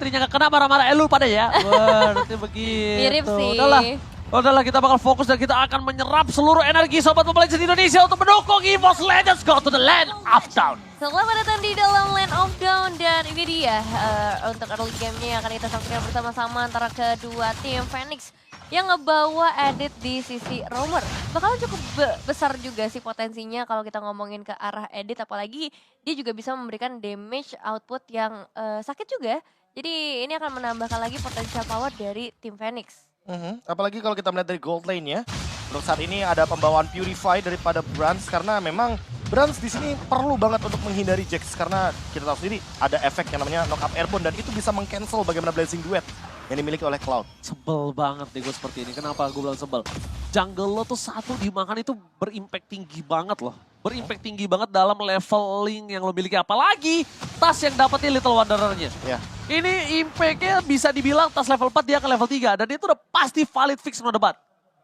Sentry-nya gak kena marah-marah lu pada ya. Wah, nanti begitu. Mirip sih. Udahlah kita bakal fokus dan kita akan menyerap seluruh energi Sobat Mobile Legends Indonesia untuk mendukung EVOS Legends Go to the Land of Dawn. Selamat datang di dalam Land of Dawn dan ini dia untuk early game-nya yang akan kita saksikan bersama-sama antara kedua tim Phoenix yang ngebawa edit di sisi roamer. Bakalan cukup besar juga sih potensinya kalau kita ngomongin ke arah edit, apalagi dia juga bisa memberikan damage output yang sakit juga. Jadi ini akan menambahkan lagi potensial power dari tim Phoenix. Apalagi kalau kita melihat dari gold lane-nya, untuk saat ini ada pembawaan Purify daripada Brands karena memang Brands di sini perlu banget untuk menghindari Jax karena kita tahu sendiri ada efek yang namanya knock up airborne dan itu bisa meng-cancel bagaimana Blazing Duet yang dimiliki oleh Cloud. Sebel banget nih gue seperti ini. Kenapa gue bilang sebel? Jungle lo tuh satu dimakan itu berimpact tinggi banget loh. Berimpact tinggi banget dalam leveling yang lo miliki. Apalagi tas yang dapetin Little Wanderer-nya. Ya. Ini impact-nya bisa dibilang tas level 4 dia ke level 3. Dan itu udah pasti valid fix no debat.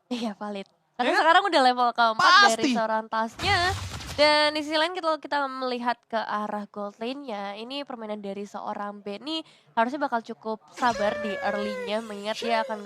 Iya valid. Karena sekarang udah level keempat dari seorang tasnya. Dan di sisi lain kita melihat ke arah gold lane-nya, ini permainan dari seorang Benny harusnya bakal cukup sabar di early-nya, mengingat dia akan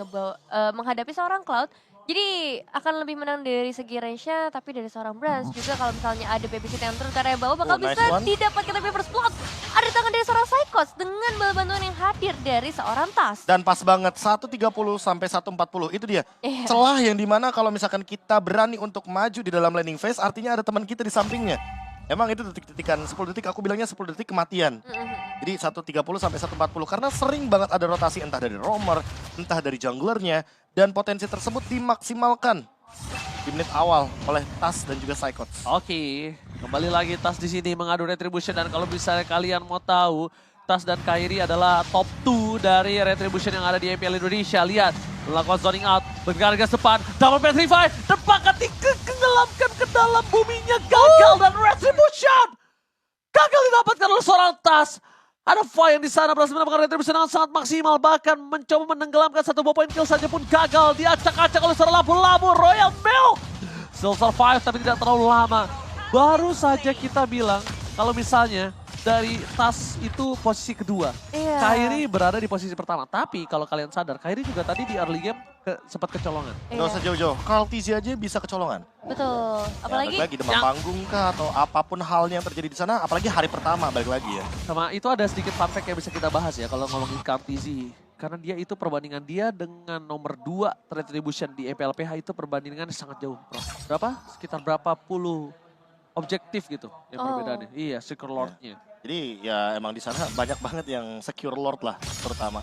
menghadapi seorang Cloud. Jadi akan lebih menang dari segi range-nya, tapi dari seorang Brands juga kalau misalnya ada babysit yang turun ke area bawah bakal nice bisa one. didapatkan tapi first blood. Ada tangan dari seorang Psychos dengan bala bantuan yang hadir dari seorang Tas. Dan pas banget 1.30 sampai 1.40 itu dia. Iya. Celah yang dimana kalau misalkan kita berani untuk maju di dalam landing phase artinya ada teman kita di sampingnya. Emang itu detik-detikan 10 detik, aku bilangnya 10 detik kematian. Jadi 1.30 sampai 1.40 karena sering banget ada rotasi entah dari roamer, entah dari junglernya. Dan potensi tersebut dimaksimalkan di menit awal oleh Tas dan juga Psychots. Oke, kembali lagi Tas di sini mengadu Retribution dan kalau misalnya kalian mau tahu, Tas dan Kairi adalah top 2 dari Retribution yang ada di EPL Indonesia. Lihat, melakukan zoning out, bergegas depan, double petrify, depakan ditenggelamkan ke dalam buminya, gagal dan Retribution gagal didapatkan oleh seorang Tas. Ada Fai yang di sana berhasil mendapatkan Retribution yang sangat maksimal, bahkan mencoba menenggelamkan 1 point kill saja pun gagal, diacak-acak oleh seorang labu-labu Royal Milk. Still survive tapi tidak terlalu lama. Baru saja kita bilang kalau misalnya dari Tas itu posisi kedua. Iya. Kairi berada di posisi pertama. Tapi kalau kalian sadar, Kairi juga tadi di early game sempat kecolongan. Nggak usah jauh-jauh, Kaltizi aja bisa kecolongan. Betul. Apalagi Ya, balik lagi demam panggung kah atau apapun halnya yang terjadi di sana, apalagi hari pertama balik lagi ya. Sama itu ada sedikit fun fact yang bisa kita bahas ya kalau ngomongin Kaltizi. Karena dia itu perbandingan dia dengan nomor 2 Retribution di EPLPH itu perbandingan sangat jauh. Bro. Berapa? Sekitar berapa puluh objektif gitu yang perbedaannya. Iya, Secret Lord-nya. Jadi ya emang di sana banyak banget yang secure lord lah terutama.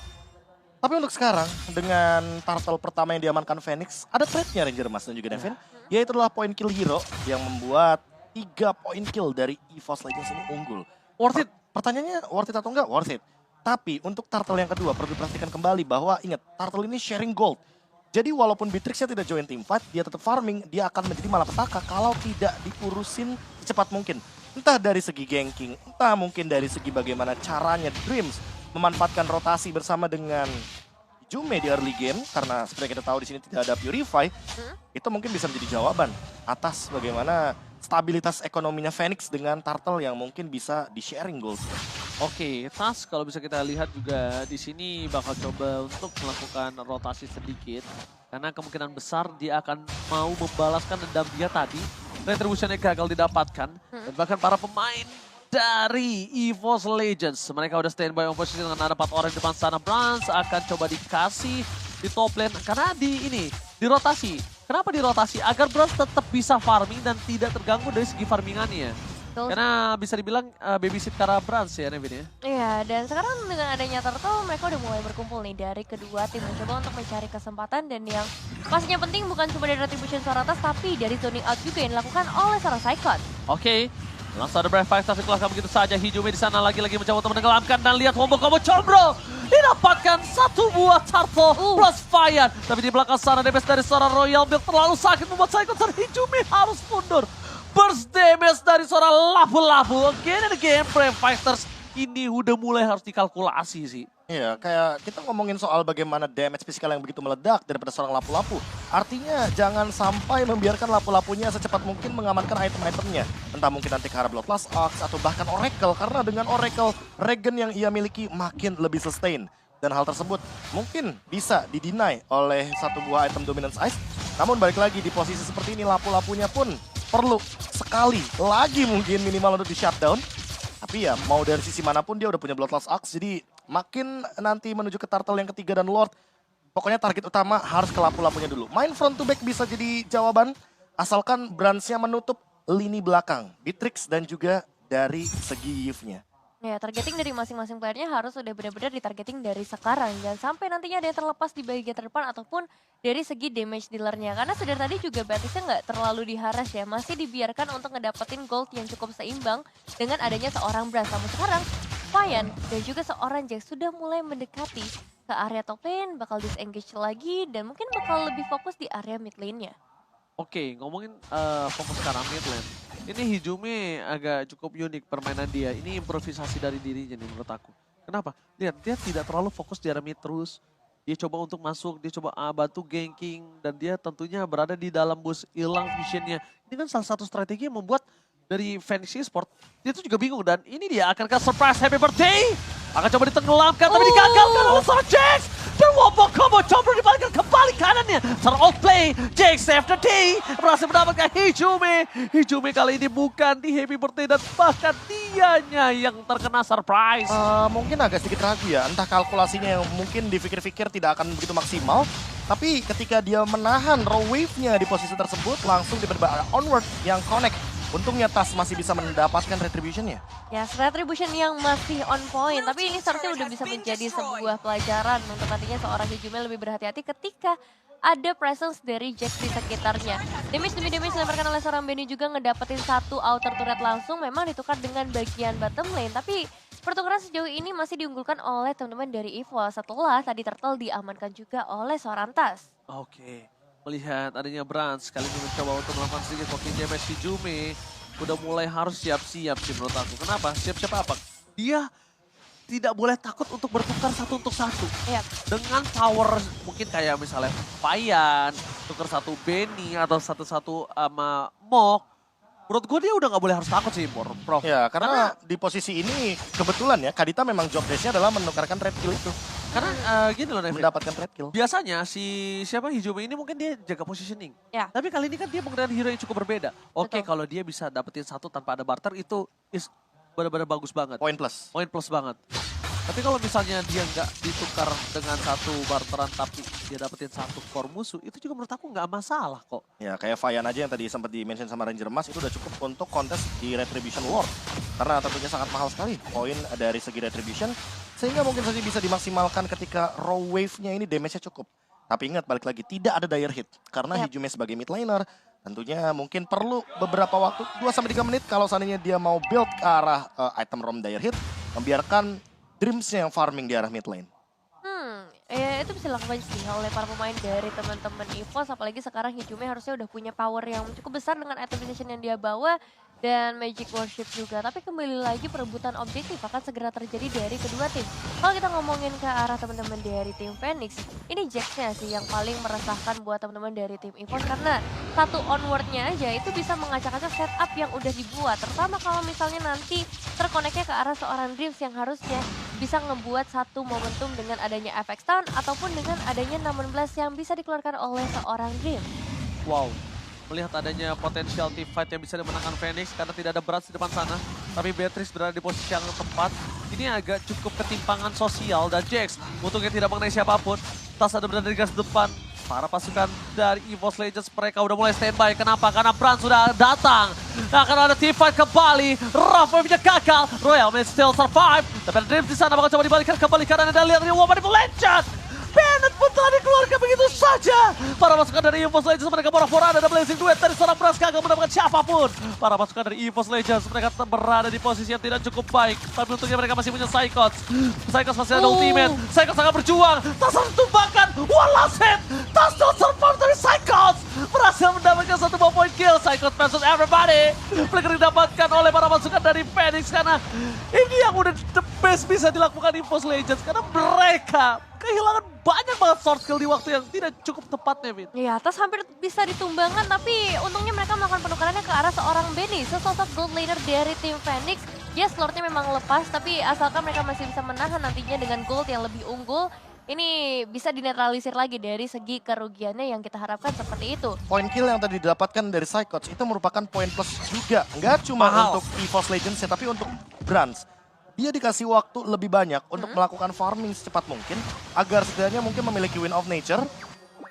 Tapi untuk sekarang dengan turtle pertama yang diamankan Phoenix, ada threat-nya Ranger Mas dan juga Devin. Yaitu adalah point kill hero yang membuat 3 point kill dari EVOS Legends ini unggul. Worth it. Pertanyaannya worth it atau enggak? Worth it. Tapi untuk turtle yang kedua perlu diperhatikan kembali bahwa ingat turtle ini sharing gold. Jadi walaupun Beatrixnya tidak join team fight, dia tetap farming, dia akan menjadi malapetaka kalau tidak diurusin secepat mungkin. Entah dari segi ganking, entah mungkin dari segi bagaimana caranya Dreams memanfaatkan rotasi bersama dengan Jume di early game. Karena seperti kita tahu di sini tidak ada Purify, itu mungkin bisa menjadi jawaban atas bagaimana stabilitas ekonominya Phoenix dengan Turtle yang mungkin bisa di-sharing gold. Oke, Tas kalau bisa kita lihat juga di sini bakal coba untuk melakukan rotasi sedikit. Karena kemungkinan besar dia akan mau membalaskan dendam dia tadi. Retribution-nya gagal didapatkan. Dan bahkan para pemain dari EVOS Legends. Mereka udah standby on position dengan ada 4 orang di depan sana. Brands akan coba dikasih di top lane. Karena di rotasi. Kenapa dirotasi? Agar Brands tetap bisa farming dan tidak terganggu dari segi farmingannya. Betul. Karena bisa dibilang babysit Kara Brands ya Nevin ya. Iya, dan sekarang dengan adanya Turtle, mereka udah mulai berkumpul nih dari kedua tim mencoba untuk mencari kesempatan dan yang pastinya penting bukan cuma dari Retribution seorang Tas, tapi dari zoning out juga yang dilakukan oleh seorang Psychot. Oke, langsung ada Brave Five tapi keluarkan begitu saja. Hijume di sana lagi-lagi mencoba untuk menenggelamkan dan lihat combo-combo Combro. Didapatkan 1 buah Turtle plus Fire. Tapi di belakang sana damage dari seorang Royal Milk terlalu sakit membuat Psychot dan Hijume harus mundur. Burst damage dari seorang labu-labu. Again and again, Brave Fighters ini udah mulai harus dikalkulasi sih. Iya, kayak kita ngomongin soal bagaimana damage fisikal yang begitu meledak daripada seorang lapu-lapu. Artinya jangan sampai membiarkan lapu-lapunya secepat mungkin mengamankan item-itemnya. Entah mungkin nanti Kara Bloodlust Ox atau bahkan Oracle. Karena dengan Oracle, regen yang ia miliki makin lebih sustain. Dan hal tersebut mungkin bisa didinai oleh satu buah item Dominance Ice. Namun balik lagi di posisi seperti ini lapu-lapunya pun perlu sekali lagi mungkin minimal untuk di shutdown. Tapi ya mau dari sisi manapun dia udah punya Bloodlust Axe. Jadi makin nanti menuju ke turtle yang ketiga dan Lord. Pokoknya target utama harus ke lapu-lapunya dulu. Main front to back bisa jadi jawaban. Asalkan Brands-nya menutup lini belakang. Beatrix dan juga dari segi Yves-nya. Ya, targeting dari masing-masing playernya harus udah benar-benar ditargeting dari sekarang. Jangan sampai nantinya ada yang terlepas di bagian terdepan ataupun dari segi damage dealernya. Karena sudah tadi juga Beatrixnya nggak terlalu diharas ya. Masih dibiarkan untuk ngedapetin gold yang cukup seimbang dengan adanya seorang Brands. Namun sekarang, Fayan dan juga seorang Jax sudah mulai mendekati ke area top lane, bakal disengage lagi dan mungkin bakal lebih fokus di area mid lane-nya. Oke, ngomongin fokus sekarang mid lane. Ini Hijume agak cukup unik permainan dia. Ini improvisasi dari dirinya nih menurut aku. Kenapa? Lihat, dia tidak terlalu fokus di area mid terus. Dia coba untuk masuk, dia coba bantu ganking. Dan dia tentunya berada di dalam bus, hilang visionnya. Ini kan salah satu strategi yang membuat dari Phoenix Esports, dia tuh juga bingung. Dan ini dia akan ke surprise happy birthday. Akan coba ditenggelamkan, tapi digagalkan oleh seorang Jax. Dan wombo combo coba dibalikkan kembali kanannya. Seorang outplay, Jax save the day. Berhasil mendapatkan Hijume. Hijume kali ini bukan di happy birthday dan bahkan dianya yang terkena surprise. Mungkin agak sedikit ragu ya, entah kalkulasinya yang mungkin dipikir-pikir tidak akan begitu maksimal. Tapi ketika dia menahan raw wave-nya di posisi tersebut, langsung tiba-tiba onward yang connect. Untungnya Tas masih bisa mendapatkan retribution-nya. Ya, retribution yang masih on point, tapi ini seharusnya udah bisa menjadi sebuah pelajaran untuk nantinya seorang Hijume lebih berhati-hati ketika ada presence dari Jax di sekitarnya. Damage demi damage dilemparkan oleh seorang Benny juga ngedapetin satu outer turret langsung, memang ditukar dengan bagian bottom lane, tapi pertukaran sejauh ini masih diunggulkan oleh teman-teman dari EVO setelah tadi Turtle diamankan juga oleh seorang Tas. Oke. Melihat adanya Brands, kali ini mencoba untuk melakukan sedikit poking damage. Hijume udah mulai harus siap-siap sih menurut aku. Kenapa? Siap-siap apa? Dia tidak boleh takut untuk bertukar satu untuk satu. Yap. Dengan power mungkin kayak misalnya Fayan, tukar satu Benny atau satu-satu sama Mok. Menurut gue dia udah gak boleh harus takut sih, Prof. Ya, karena di posisi ini kebetulan ya, Kadita memang job desk-nya adalah menukarkan red kill itu. Karena gini loh, Nevin. Mendapatkan red kill. Biasanya si Hijume ini mungkin dia jaga positioning. Ya. Tapi kali ini kan dia menggunakan hero yang cukup berbeda. Oke, Betul. kalau dia bisa dapetin satu tanpa ada barter itu benar-benar bagus banget. Poin plus. Poin plus banget. Tapi kalau misalnya dia nggak ditukar dengan satu barteran tapi dia dapetin satu core musuh, itu juga menurut aku nggak masalah kok. Ya, kayak Fayan aja yang tadi sempat di-mention sama Ranger Mas, itu udah cukup untuk kontes di Retribution War. Karena tentunya sangat mahal sekali poin dari segi Retribution. Sehingga mungkin saja bisa dimaksimalkan ketika raw wave-nya ini damage-nya cukup. Tapi ingat, balik lagi, tidak ada dire hit. Karena Hijume sebagai mid laner, tentunya mungkin perlu beberapa waktu, 2-3 menit kalau seandainya dia mau build ke arah item ROM dire hit, membiarkan Dreams-nya yang farming di arah mid lane. Ya itu bisa dilakukan sih oleh para pemain dari teman-teman EVOS, apalagi sekarang Hijume harusnya udah punya power yang cukup besar dengan item position yang dia bawa dan Magic Worship juga. Tapi kembali lagi perebutan objektif akan segera terjadi dari kedua tim. Kalau kita ngomongin ke arah teman-teman dari tim Phoenix, ini Jax-nya sih yang paling meresahkan buat teman-teman dari tim EVOS karena satu onward-nya aja itu bisa mengacak-acak setup yang udah dibuat. Terutama kalau misalnya nanti terkoneknya ke arah seorang Dreams yang harusnya bisa ngebuat satu momentum dengan adanya FX Town ataupun dengan adanya 16 yang bisa dikeluarkan oleh seorang Dream. Wow, melihat adanya potensial team fight yang bisa dimenangkan Phoenix karena tidak ada Brands di depan sana. Tapi Beatrix berada di posisi yang tepat. Ini agak cukup ketimpangan sosial dan Jax untungnya tidak mengenai siapapun. Tas ada berada di garis depan. Para pasukan dari EVOS Legends mereka udah mulai standby. Kenapa? Karena Brands sudah datang. Akan ada team fight kembali. Rough wave-nya gagal. Royal may still survive. Tapi ada Dreams di sana bakal coba dibalikan kembali karena ada lihat ini Woman Legend. Bennett pun telah dikeluarkan begitu saja. Para pasukan dari EVOS Legends mereka borak-borak ada blazing duet dari seorang Brands gagal mendapatkan siapapun. Para pasukan dari EVOS Legends mereka berada di posisi yang tidak cukup baik. Tapi untungnya mereka masih punya Psychots. Psychots masih ada ultimate. Psychots sangat berjuang. Tas harus tumbangkan. One last hit. Tas still survive dari Psychots. Berhasil mendapatkan satu buah point kill. Psychots versus everybody. Flicker didapatkan oleh para pasukan dari Phoenix karena ini yang udah the best bisa dilakukan EVOS Legends. Karena mereka kehilangan banyak banget short skill di waktu yang tidak cukup tepat, Nevin. Ya, atas hampir bisa ditumbangkan, tapi untungnya mereka melakukan penukarannya ke arah seorang Benny, sesosok gold laner dari tim Phoenix Yes, Lordnya memang lepas, tapi asalkan mereka masih bisa menahan nantinya dengan gold yang lebih unggul, ini bisa dinetralisir lagi dari segi kerugiannya yang kita harapkan seperti itu. Poin kill yang tadi didapatkan dari Psychots itu merupakan poin plus juga. Nggak cuma Mahal. untuk EVOS Legends ya, tapi untuk Brands. Dia dikasih waktu lebih banyak untuk melakukan farming secepat mungkin agar setidaknya mungkin memiliki Win of Nature.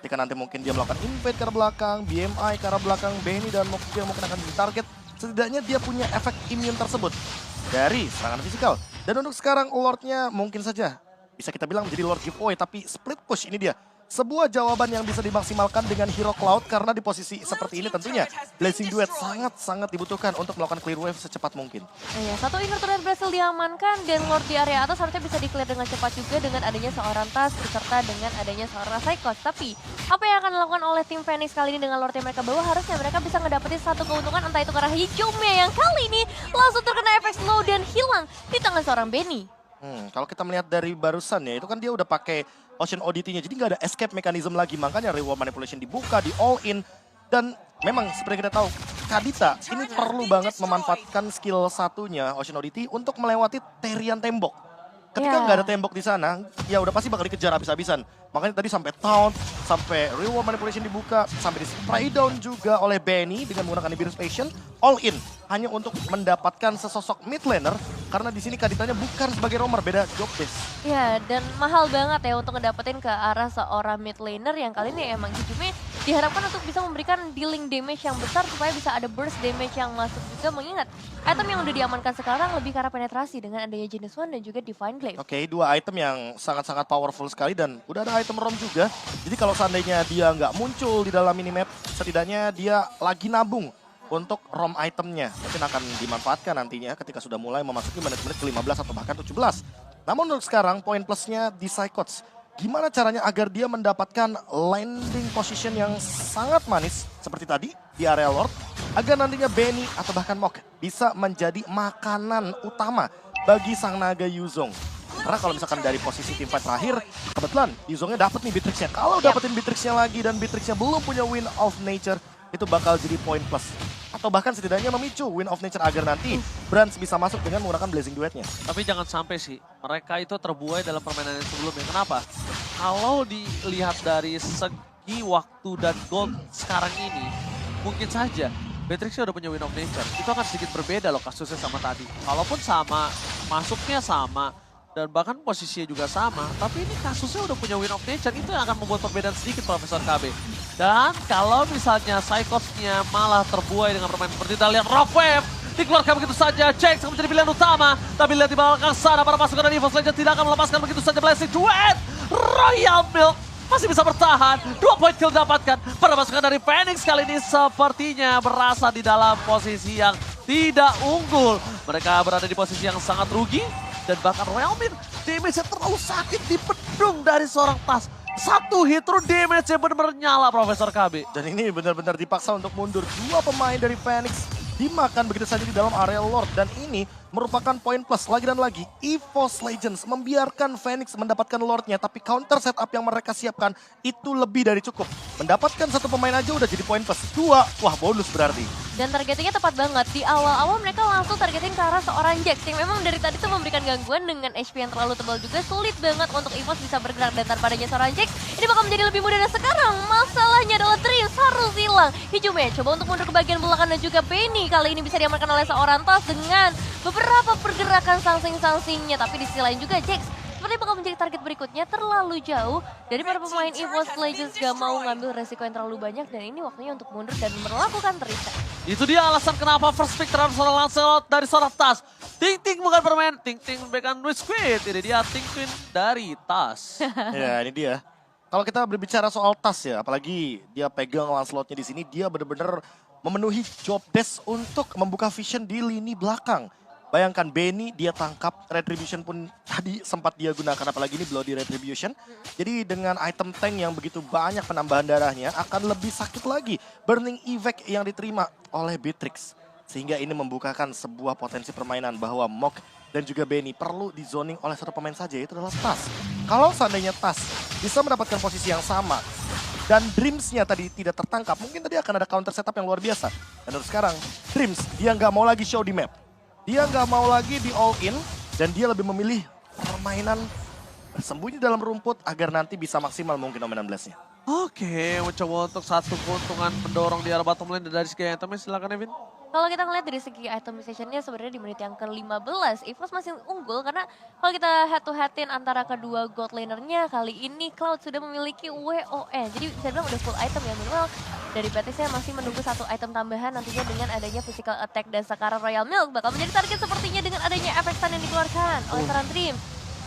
Ketika nanti mungkin dia melakukan invade ke arah belakang, BMI ke arah belakang, Benny dan Mok juga mungkin akan di target. Setidaknya dia punya efek immune tersebut dari serangan fisikal. Dan untuk sekarang Lordnya mungkin saja bisa kita bilang menjadi Lord giveaway, tapi split push ini dia. Sebuah jawaban yang bisa dimaksimalkan dengan Hero Cloud karena di posisi seperti ini tentunya Blazing Duet sangat-sangat dibutuhkan untuk melakukan clear wave secepat mungkin. Nah ya, satu inverter berhasil diamankan dan Lord di area atas harusnya bisa di-clear dengan cepat juga dengan adanya seorang Tas beserta dengan adanya seorang Psychos. Tapi apa yang akan dilakukan oleh tim Phoenix kali ini dengan Lord yang mereka bawa, harusnya mereka bisa ngedapetin satu keuntungan, entah itu ke arah hijaunya yang kali ini langsung terkena efek slow dan hilang di tangan seorang Benny. Kalau kita melihat dari barusan ya, itu kan dia udah pakai Ocean Oddity-nya, jadi nggak ada escape mechanism lagi. Makanya reward manipulation dibuka, di all in. Dan memang seperti kita tahu, Kadita ini perlu banget memanfaatkan skill satunya Ocean Oddity untuk melewati terian tembok. Ketika nggak ada tembok di sana, ya udah pasti bakal dikejar habis-habisan. Makanya tadi sampai taunt, sampai reward manipulation dibuka, sampai di spray down juga oleh Benny dengan menggunakan Nibiru's Passion. All in, hanya untuk mendapatkan sesosok mid laner. Karena di sini Kaditanya bukan sebagai roamer, beda job desk. Ya, dan mahal banget ya untuk ngedapetin ke arah seorang mid laner yang kali ini emang hijaunya diharapkan untuk bisa memberikan dealing damage yang besar supaya bisa ada burst damage yang masuk juga, mengingat item yang udah diamankan sekarang lebih ke arah penetrasi dengan adanya Genius One dan juga Divine Glaive. Oke, dua item yang sangat-sangat powerful sekali dan udah ada item ROM juga. Jadi kalau seandainya dia nggak muncul di dalam minimap, setidaknya dia lagi nabung untuk ROM itemnya. Mungkin akan dimanfaatkan nantinya ketika sudah mulai memasuki menit-menit ke-15 atau bahkan 17. Namun untuk sekarang poin plusnya di Psychots. Gimana caranya agar dia mendapatkan landing position yang sangat manis seperti tadi di area Lord. Agar nantinya Benny atau bahkan Mok bisa menjadi makanan utama bagi sang naga Yuzong. Karena kalau misalkan dari posisi tim fight terakhir, kebetulan Yuzongnya dapat nih Beatrix-nya. Kalau dapetin Beatrix-nya lagi dan Beatrix-nya belum punya Win of Nature, itu bakal jadi poin plus. Atau bahkan setidaknya memicu Win of Nature agar nanti Brands bisa masuk dengan menggunakan Blazing Duet-nya. Tapi jangan sampai sih, mereka itu terbuai dalam permainan yang sebelumnya. Kenapa? Kalau dilihat dari segi waktu dan gold sekarang ini, mungkin saja Beatrix udah punya Win of Nature. Itu akan sedikit berbeda loh kasusnya sama tadi. Walaupun sama, masuknya sama, dan bahkan posisinya juga sama. Tapi ini kasusnya udah punya Win of Nature, itu yang akan membuat perbedaan sedikit Profesor KB. Dan kalau misalnya Psychos-nya malah terbuai dengan permainan seperti kita lihat Rock Wave dikeluarkan begitu saja, Jax akan menjadi pilihan utama. Tapi lihat di belakang sana para pasukan dari EVOS Legends tidak akan melepaskan begitu saja Blazing Duet. Royal Milk masih bisa bertahan, 2 poin kill dapatkan. Para pasukan dari Phoenix kali ini sepertinya berasa di dalam posisi yang tidak unggul. Mereka berada di posisi yang sangat rugi. Dan bahkan Royal Milk damage-nya terlalu sakit dipedung dari seorang Tas. Satu hit through damage-nya benar-benar nyala Profesor KB. Dan ini benar-benar dipaksa untuk mundur. Dua pemain dari Phoenix dimakan begitu saja di dalam area Lord. Dan ini merupakan poin plus lagi dan lagi. EVOS Legends membiarkan Phoenix mendapatkan Lordnya. Tapi counter setup yang mereka siapkan itu lebih dari cukup. Mendapatkan satu pemain aja udah jadi poin plus. 2, wah bonus berarti. Dan targetingnya tepat banget. Di awal-awal mereka langsung targeting ke arah seorang Jax yang memang dari tadi tuh memberikan gangguan dengan HP yang terlalu tebal juga. Sulit banget untuk EVOS bisa bergerak, dan tanpa adanya seorang Jax ini bakal menjadi lebih mudah. Dan sekarang masalahnya adalah Dreams harus hilang. Hijaunya coba untuk mundur ke bagian belakang dan juga Benny kali ini bisa diamankan oleh seorang Tas dengan beberapa pergerakan sangsing-sangsingnya. Tapi di sisi lain juga Jax seperti bakal menjadi target berikutnya, terlalu jauh dari para pemain EVOS Legends, gak mau ngambil resiko yang terlalu banyak, dan ini waktunya untuk mundur dan melakukan reset. Itu dia alasan kenapa first pick terhadap seorang Lancelot dari seorang Tas. Ting-ting bukan permain, ting-ting bukan Witch Squid. Ini dia ting-ting dari Tas. Ya ini dia. Kalau kita berbicara soal Tas ya, apalagi dia pegang Lancelotnya di sini, dia benar-benar memenuhi job desk untuk membuka vision di lini belakang. Bayangkan Benny dia tangkap, Retribution pun tadi sempat dia gunakan, apalagi ini Bloody Retribution. Jadi dengan item tank yang begitu banyak penambahan darahnya akan lebih sakit lagi Burning Evac yang diterima oleh Beatrix. Sehingga ini membukakan sebuah potensi permainan bahwa Mok dan juga Benny perlu di zoning oleh satu pemain saja, yaitu adalah Tas. Kalau seandainya Tas bisa mendapatkan posisi yang sama dan Dreams-nya tadi tidak tertangkap, mungkin tadi akan ada counter setup yang luar biasa. Dan untuk sekarang Dreams dia nggak mau lagi show di map. Dia nggak mau lagi di all in dan dia lebih memilih permainan bersembunyi dalam rumput agar nanti bisa maksimal mungkin Omen Blast-nya. Oke, mencoba untuk satu keuntungan mendorong di arah bottom lane dari segi itemnya, silakan Evin. Kalau kita ngeliat dari segi itemization-nya sebenarnya di menit yang ke-15, EVOS masih unggul karena kalau kita head to headin antara kedua gold laner-nya, kali ini Cloud sudah memiliki WON. Jadi bisa bilang udah full item ya, minimal dari BT saya masih menunggu satu item tambahan nantinya dengan adanya physical attack dan sekarang Royal Milk bakal menjadi target sepertinya dengan adanya efek stun yang dikeluarkan oleh Taran Dream.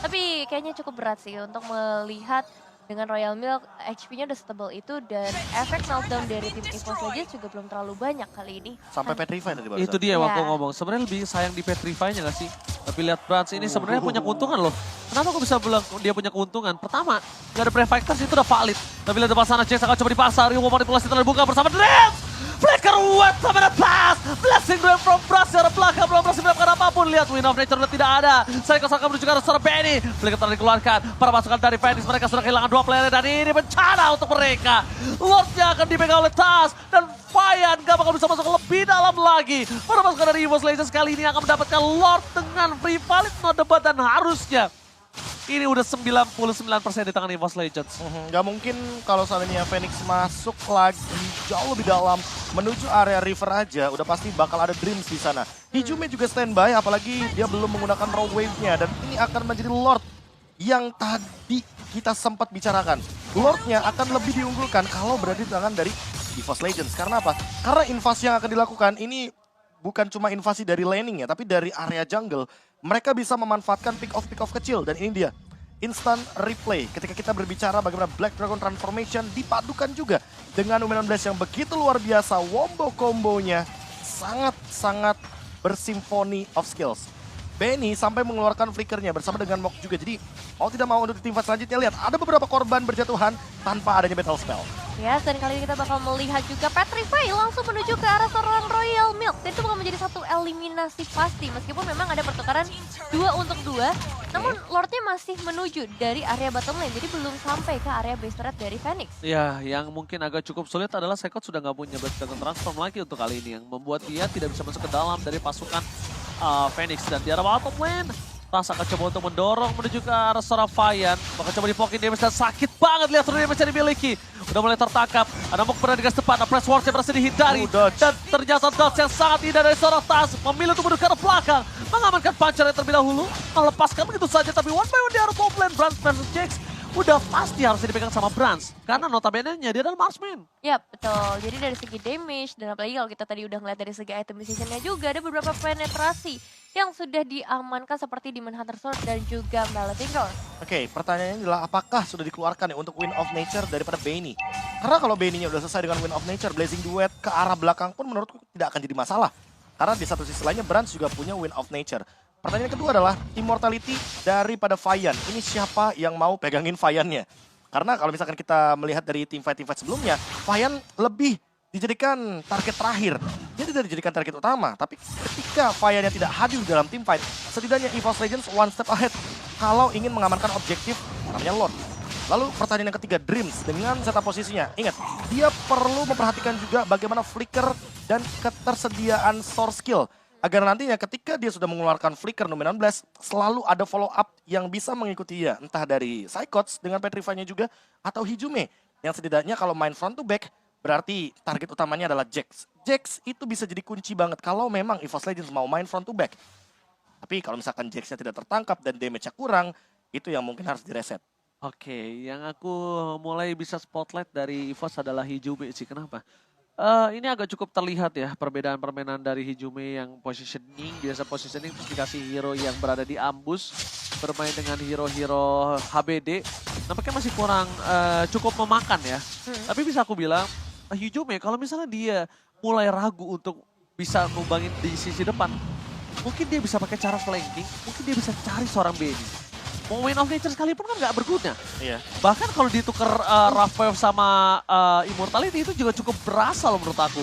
Tapi kayaknya cukup berat sih untuk melihat dengan Royal Milk, HP-nya udah setebal itu dan efek meltdown dari tim EVOS Legends juga belum terlalu banyak kali ini. Sampai Petrify tadi barusan. Itu dia yang aku Ya. ngomong, sebenarnya lebih sayang di Petrify-nya gak sih? Tapi lihat Brans ini sebenarnya punya keuntungan loh. Kenapa aku bisa bilang dia punya keuntungan? Pertama, gak ada Prefighters itu udah valid. Tapi lihat depan sana, Jax akan coba dipasar, Rio manipulasi terbuka bersama Dreams! Flicker wet sama the pass! Blessing Dream from Brans dari belakang, belum berhasil melakukan apapun. Lihat Wind of Nature udah tidak ada. Saya akan menuju ke arah seorang Benny. Flicker telah dikeluarkan, para pasukan dari Phoenix mereka sudah kehilangan 2 player dan ini bencana untuk mereka. Lordnya akan dipegang oleh Tas dan Fayan gak bakal bisa masuk lebih dalam lagi. Para pasukan dari EVOS Legends kali ini akan mendapatkan Lord dengan free valid no debat dan harusnya ini udah 99% di tangan EVOS Legends. Gak mungkin kalau seandainya Phoenix masuk lagi jauh lebih dalam menuju area river aja, udah pasti bakal ada Dreams di sana. Hijume juga standby, apalagi dia belum menggunakan raw wave-nya dan ini akan menjadi Lord yang tadi kita sempat bicarakan. Lordnya akan lebih diunggulkan kalau berada di tangan dari EVOS Legends. Karena apa? Karena invasi yang akan dilakukan ini bukan cuma invasi dari laning ya, tapi dari area jungle. Mereka bisa memanfaatkan pick off kecil dan ini dia. Instant replay ketika kita berbicara bagaimana Black Dragon Transformation dipadukan juga dengan Omen Blast yang begitu luar biasa. Wombo kombonya sangat-sangat bersimfoni of skills. Benny sampai mengeluarkan flickernya bersama dengan Mok juga. Jadi mau tidak mau untuk tim fight selanjutnya lihat ada beberapa korban berjatuhan tanpa adanya battle spell. Ya, dan kali ini kita bakal melihat juga Petrify langsung menuju ke arah seorang Royal Milk. Dan itu bakal menjadi satu eliminasi pasti. Meskipun memang ada pertukaran 2 untuk 2. Namun Lordnya masih menuju dari area bottom lane. Jadi belum sampai ke area base turret dari Phoenix. Ya, yang mungkin agak cukup sulit adalah Sekot sudah nggak punya Black Dragon Transform lagi untuk kali ini. Yang membuat dia tidak bisa masuk ke dalam dari pasukan Phoenix. Dan di arah bottom lane, Tas akan coba untuk mendorong menuju ke arah seorang Fayan. Bakal coba dipokin damage dan sakit banget lihat seluruh damage yang dimiliki. Udah mulai tertangkap. Ada Mok berada di gas depan. Ada Press Ward yang berhasil dihindari. Dan ternyata dodge yang sangat indah dari seorang Tas. Memilih untuk menuju ke arah belakang. Mengamankan puncher yang terlebih dahulu. Melepaskan begitu saja. Tapi one by one di arah top lane. Brans versus Jax. Udah pasti harus dipegang sama Brans. Karena notabene-nya dia adalah marksman. Ya, betul. Jadi dari segi damage, dan apalagi kalau kita tadi udah ngeliat dari segi item decision-nya juga, ada beberapa penetrasi yang sudah diamankan seperti Demon Hunter Sword dan juga Melting Roar. Oke, pertanyaannya adalah apakah sudah dikeluarkan ya untuk Wind of Nature daripada Benny? Karena kalau Benny-nya udah selesai dengan Wind of Nature, Blazing Duet ke arah belakang pun menurutku tidak akan jadi masalah. Karena di satu sisi lainnya Brans juga punya Wind of Nature. Pertanyaan kedua adalah immortality daripada Fayan. Ini siapa yang mau pegangin Fayan-nya? Karena kalau misalkan kita melihat dari team fight sebelumnya, Fayan lebih dijadikan target terakhir. Dia tidak dijadikan target utama, tapi ketika Fayan-nya tidak hadir dalam team fight, setidaknya EVOS Legends one step ahead kalau ingin mengamankan objektif namanya Lord. Lalu pertanyaan yang ketiga, Dreams dengan setup posisinya. Ingat, dia perlu memperhatikan juga bagaimana flicker dan ketersediaan source skill. Agar nantinya ketika dia sudah mengeluarkan flicker Numenon Blast, selalu ada follow up yang bisa mengikuti dia. Entah dari Psychots dengan Petrify-nya juga, atau Hijume. Yang setidaknya kalau main front to back, berarti target utamanya adalah Jax. Jax itu bisa jadi kunci banget kalau memang EVOS Legends mau main front to back. Tapi kalau misalkan Jax-nya tidak tertangkap dan damage-nya kurang, itu yang mungkin harus direset. Oke, yang aku mulai bisa spotlight dari EVOS adalah Hijume sih. Kenapa? Ini agak cukup terlihat ya perbedaan permainan dari Hijume yang positioning, biasa positioning terus dikasih hero yang berada di ambush, bermain dengan hero-hero HBD, nampaknya masih kurang cukup memakan ya. Tapi bisa aku bilang, Hijume kalau misalnya dia mulai ragu untuk bisa numbangin di sisi depan, mungkin dia bisa pakai cara flanking, mungkin dia bisa cari seorang Benny. Mau Wind of Nature sekalipun kan nggak berguna. Iya. Bahkan kalau ditukar Rough Wave sama Immortality itu juga cukup berasa loh menurut aku.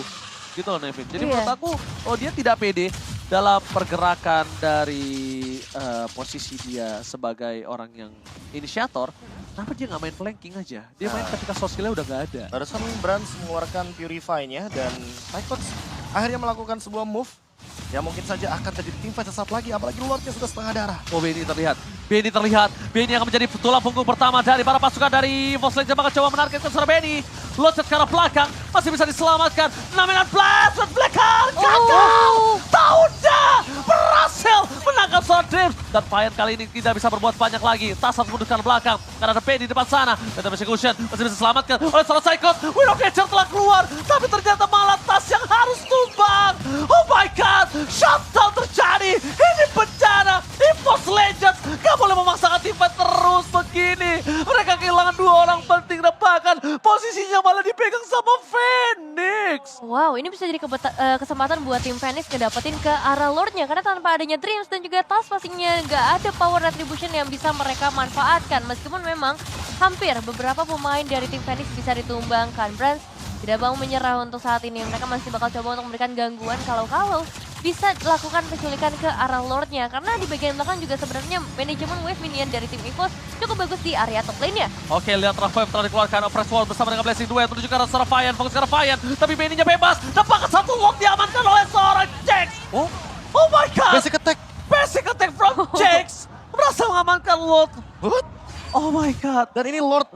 Gitu loh Nevin. Jadi menurut aku, dia tidak pede dalam pergerakan dari posisi dia sebagai orang yang inisiator. Kenapa dia nggak main flanking aja? Dia main ketika source skill-nya udah nggak ada. Barusan Brans mengeluarkan Purify-nya dan Psychots akhirnya melakukan sebuah move ya mungkin saja akan terjadi teamfight sesaat lagi, apalagi Lordnya sudah setengah darah. Oh, Benny terlihat. Benny akan menjadi tulang punggung pertama dari para pasukan dari EVOS Legends. Bakal coba menargetkan seorang Benny. Loncat ke arah belakang, masih bisa diselamatkan. Naminan Blast, Flicker, gagal! Taunda berhasil menangkap seorang Drift. Dan Payan kali ini tidak bisa berbuat banyak lagi. Tas harus mundurkan belakang, karena ada Benny di depan sana. Dan Execution masih bisa diselamatkan oleh seorang Psycho. Wind of Nature telah keluar, tapi ternyata malah Tas yang harus tumbang. Oh my god, shutdown terjadi. Ini bencana. EVOS Legends gak boleh memaksakan teamfight terus begini. Mereka kehilangan 2 orang penting dan bahkan posisinya malah dipegang sama Phoenix. Wow, ini bisa jadi kesempatan buat tim Phoenix ngedapetin ke arah Lordnya. Karena tanpa adanya Dreams dan juga Tas pastinya nggak ada power retribution yang bisa mereka manfaatkan. Meskipun memang hampir beberapa pemain dari tim Phoenix bisa ditumbangkan. Brands tidak mau menyerah untuk saat ini. Mereka masih bakal coba untuk memberikan gangguan kalau bisa lakukan penculikan ke arah Lordnya. Karena di bagian belakang juga sebenarnya manajemen wave minion dari tim EVOS cukup bagus di area top lane-nya. Oke, lihat Rafael telah dikeluarkan Oppress Wall bersama dengan Blessing Duet menuju ke arah Serafian, fokus ke arah Fian. Tapi Benny-nya bebas, dan bahkan satu lock diamankan oleh seorang Jax. Oh my god! Basic attack from Jax! Berhasil mengamankan Lord. Oh my god. Dan ini Lord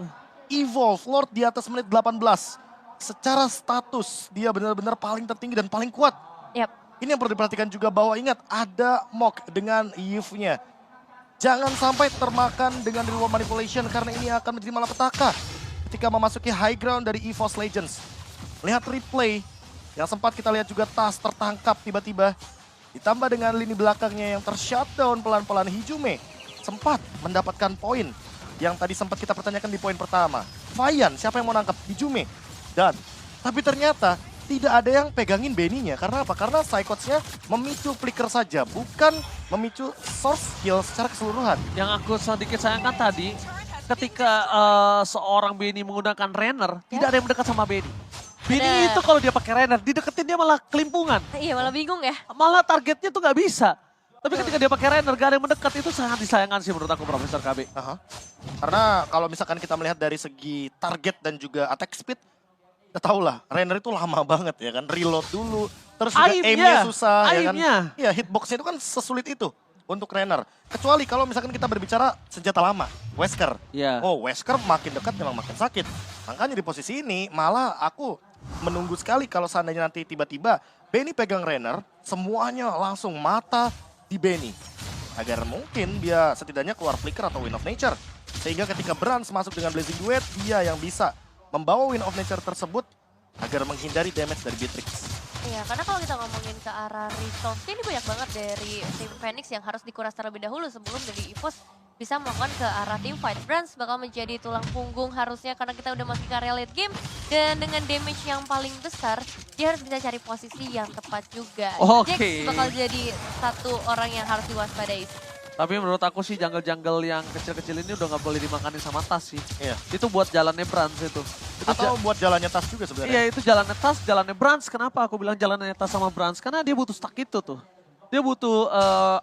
evolve, Lord di atas menit 18. Secara status, dia benar-benar paling tertinggi dan paling kuat. Yap. Ini yang perlu diperhatikan juga bahwa ingat ada Mok dengan Yves-nya. Jangan sampai termakan dengan reward manipulation karena ini akan menjadi malapetaka ketika memasuki high ground dari EVOS Legends. Lihat replay yang sempat kita lihat juga Tas tertangkap tiba-tiba. Ditambah dengan lini belakangnya yang tershutdown pelan-pelan, Hijume sempat mendapatkan poin yang tadi sempat kita pertanyakan di poin pertama. Fian, siapa yang mau nangkep? Hijume. Tapi ternyata tidak ada yang pegangin Benny-nya. Karena apa? Karena Psychots-nya memicu flicker saja, bukan memicu source skill secara keseluruhan. Yang aku sedikit sayangkan tadi, ketika seorang Benny menggunakan Renner, tidak ada yang mendekat sama Benny. Benny itu kalau dia pakai Renner, dideketin dia malah kelimpungan. Iya, malah bingung ya. Malah targetnya tuh nggak bisa. Tapi ketika dia pakai Renner, gak ada yang mendekat, itu sangat disayangkan sih menurut aku, Profesor KB. Karena kalau misalkan kita melihat dari segi target dan juga attack speed, ya tau lah, Renner itu lama banget ya kan, reload dulu, terus juga aimnya susah ya kan. Iya, hitboxnya itu kan sesulit itu untuk Renner. Kecuali kalau misalkan kita berbicara senjata lama, Wesker. Oh, Wesker makin dekat memang makin sakit. Makanya di posisi ini malah aku menunggu sekali kalau seandainya nanti tiba-tiba Benny pegang Renner, semuanya langsung mata di Benny. Agar mungkin dia setidaknya keluar flicker atau Wind of Nature. Sehingga ketika Brands masuk dengan Blazing Duet, dia yang bisa membawa Wind of Nature tersebut agar menghindari damage dari Beatrix. Iya, karena kalau kita ngomongin ke arah resource, ini banyak banget dari tim Phoenix yang harus dikuras terlebih dahulu sebelum dari EVOS bisa melakukan ke arah team fight. Brands bakal menjadi tulang punggung harusnya karena kita udah masuk ke area late game. Dan dengan damage yang paling besar, dia harus bisa cari posisi yang tepat juga. Jax bakal jadi satu orang yang harus diwaspadai. Tapi menurut aku sih jungle-jungle yang kecil-kecil ini udah gak boleh dimakanin sama Tas sih. Iya. Itu buat jalannya Brands itu. Atau buat jalannya Tas juga sebenarnya. Iya, itu jalannya Tas, jalannya Brands. Kenapa aku bilang jalannya Tas sama Brands? Karena dia butuh stack itu tuh. Dia butuh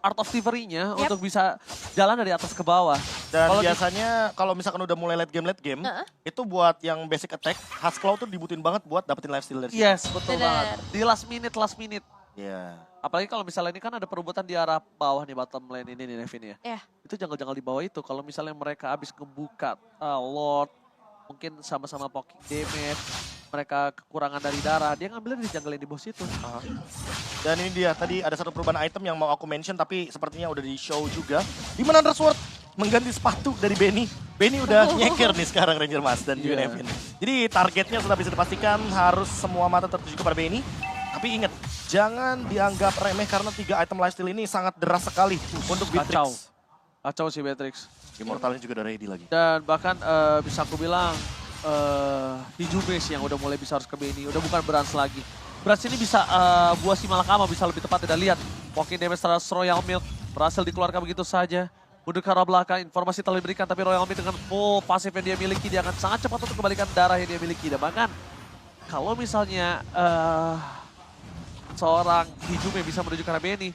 Art of Thievery-nya untuk bisa jalan dari atas ke bawah. Dan biasanya kalau misalkan udah mulai late game, itu buat yang basic attack, Husklow tuh dibutuhin banget buat dapetin lifesteal dari situ. Yes, betul banget. Di last minute. Iya. Apalagi kalau misalnya ini kan ada perebutan di arah bawah nih, bottom lane ini nih Nevin ya. Iya. Itu jungle-jungle di bawah itu, kalau misalnya mereka habis ngebuka Lord, mungkin sama-sama poking damage, mereka kekurangan dari darah, dia ngambilnya di jungle yang di bawah situ. Dan ini dia, tadi ada satu perubahan item yang mau aku mention tapi sepertinya udah di show juga. Di mana Undersword mengganti sepatu dari Benny. Benny udah nyeker nih sekarang Ranger Mas dan juga Nevin. Jadi targetnya sudah bisa dipastikan harus semua mata tertuju kepada Benny. Tapi ingat, jangan dianggap remeh karena 3 item lifesteal ini sangat deras sekali untuk Beatrix. Kacau sih Beatrix. Immortalnya juga udah ready lagi. Dan bahkan bisa aku bilang Hijume sih yang udah mulai bisa harus ke Benny. Udah bukan Brands lagi. Brands ini bisa buah si Malakama bisa lebih tepat tidak lihat. Walking damage terhadap Royal Milk berhasil dikeluarkan begitu saja. Mundur ke arah belakang, informasi telah diberikan tapi Royal Milk dengan full pasif yang dia miliki, dia akan sangat cepat untuk kembalikan darah yang dia miliki. Dan bahkan kalau misalnya seorang Hijume bisa menuju ke arah Benny,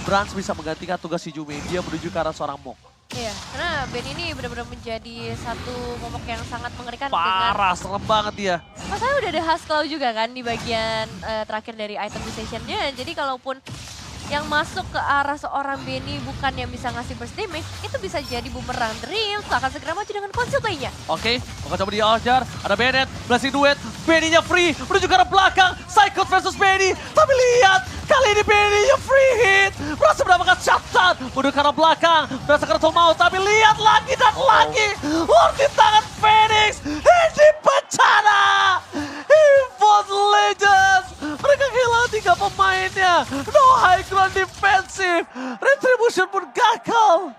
Brands bisa menggantikan tugas Hijume, dia menuju ke arah seorang Mok. Iya, karena Benny ini benar-benar menjadi satu momok yang sangat mengerikan. Parah, serem banget dia. Masalahnya udah ada Husklow juga kan di bagian terakhir dari item decision-nya. Jadi kalaupun yang masuk ke arah seorang Benny bukan yang bisa ngasih burst damage, itu bisa jadi bumerang. Dreams akan segera maju dengan konsil play-nya. Oke, akan coba diajar. Ada Bennett, blessing duet. Benny-nya free, menuju ke arah belakang. Psycho versus Benny. Tapi lihat, kali ini Benny-nya free hit. Berhasil mendapatkan shutdown. Menuju ke arah belakang. Berhasil ke arah mau, tapi lihat lagi dan lagi. Lord di tangan Phoenix. Ini bencana. EVOS Legends. Mereka kehilangan 3 pemainnya. No high ground defensive. Retribution pun gagal.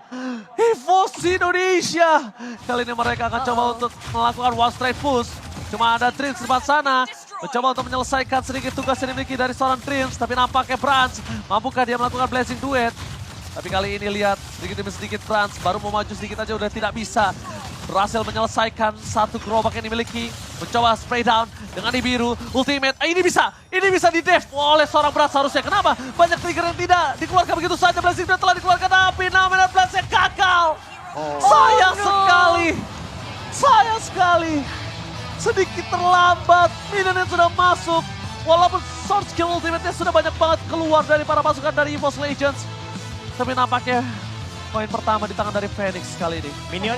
EVOS Indonesia. Kali ini mereka akan coba untuk melakukan one straight push. Cuma ada Dreams di depan sana. Mencoba untuk menyelesaikan sedikit tugas yang dimiliki dari seorang Dreams. Tapi nampaknya Brans mampukah dia melakukan blessing duet. Tapi kali ini lihat sedikit demi sedikit Brans baru mau maju sedikit aja udah tidak bisa. Berhasil menyelesaikan satu gerobak yang dimiliki. Mencoba spray down dengan Nibiru. Ultimate, ini bisa di def oleh seorang Brans harusnya. Kenapa? Banyak trigger yang tidak dikeluarkan begitu saja. Blessing duet telah dikeluarkan tapi namanya Brans-nya gagal. Sayang sekali. Sayang sekali. Sedikit terlambat, minion yang sudah masuk. Walaupun source skill ultimate-nya sudah banyak banget keluar dari para pasukan dari EVOS Legends. Tapi nampaknya poin pertama di tangan dari Phoenix kali ini. Minion